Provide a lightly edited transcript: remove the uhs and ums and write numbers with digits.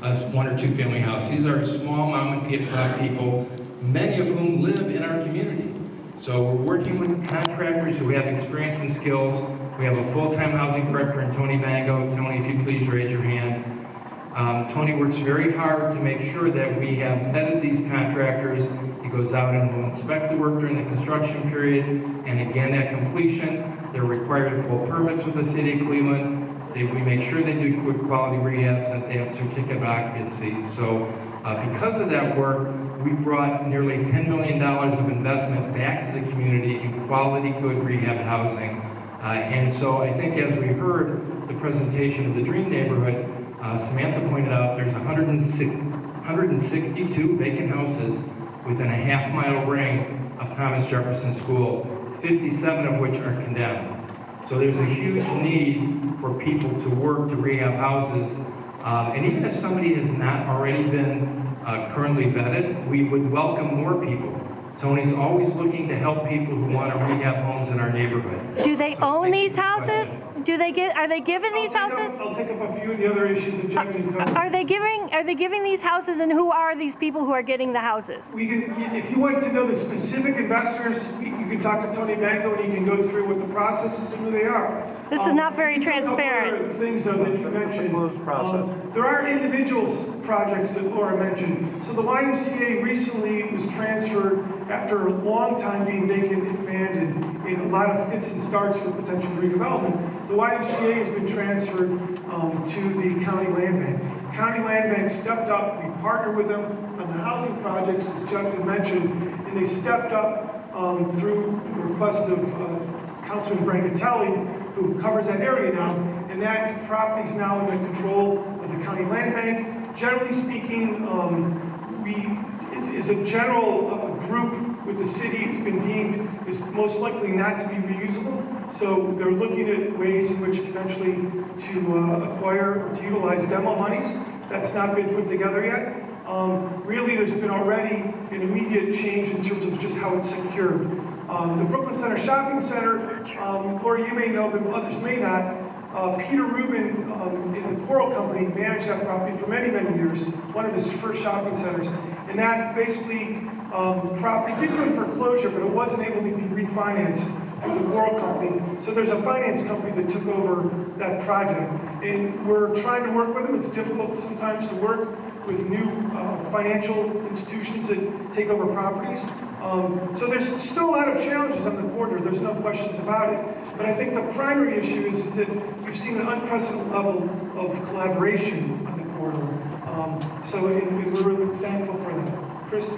a 1 or 2 family house. These are small mom and pop people, many of whom live in our community. So we're working with contractors who have experience and skills. We have a full-time housing director in Tony Bango. Tony, if you please raise your hand. Tony works very hard to make sure that we have vetted these contractors. He goes out and will inspect the work during the construction period, and again at completion, they're required to pull permits with the city of Cleveland. We make sure they do good quality rehabs and that they have certificate of occupancy. So because of that work, we brought nearly $10 million of investment back to the community in quality, good rehab housing. And so I think as we heard the presentation of the Dream Neighborhood, Samantha pointed out there's 162 vacant houses within a half-mile ring of Thomas Jefferson School, 57 of which are condemned. So there's a huge need for people to work to rehab houses. And even if somebody has not already been currently vetted, we would welcome more people. Tony's always looking to help people who want to rehab homes in our neighborhood. Do they own these houses? Are they given these houses? I'll take up a few of the other issues that Judge and covered. Are they giving these houses, and who are these people who are getting the houses? We can, if you want to know the specific investors, you can talk to Tony Bango and he can go through what the process is and who they are. This is not very transparent. A couple other things though that you mentioned. There are individual projects that Laura mentioned. So the YMCA recently was transferred after a long time being vacant and abandoned in a lot of fits and starts for potential redevelopment. The YMCA has been transferred to the county land bank. County land bank stepped up. We partnered with them on the housing projects, as Judge had mentioned, and they stepped up through the request of Councilman Brancatelli, who covers that area now, and that property is now in the control of the county land bank. Generally speaking, is a general group with the city. It's been deemed is most likely not to be reusable, so they're looking at ways in which potentially to acquire or to utilize demo monies. That's not been put together yet. Really, there's been already an immediate change in terms of just how it's secured. The Brooklyn Center Shopping Center, Laura, you may know, but others may not. Peter Rubin in the Coral Company managed that property for many, many years, one of his first shopping centers. And that basically, property did go in foreclosure, but it wasn't able to be refinanced through the Coral Company. So there's a finance company that took over that project. And we're trying to work with them. It's difficult sometimes to work with new financial institutions that take over properties. So there's still a lot of challenges on the corridor, there's no questions about it. But I think the primary issue is that we've seen an unprecedented level of collaboration on the corridor. So we're really thankful for that. Chris?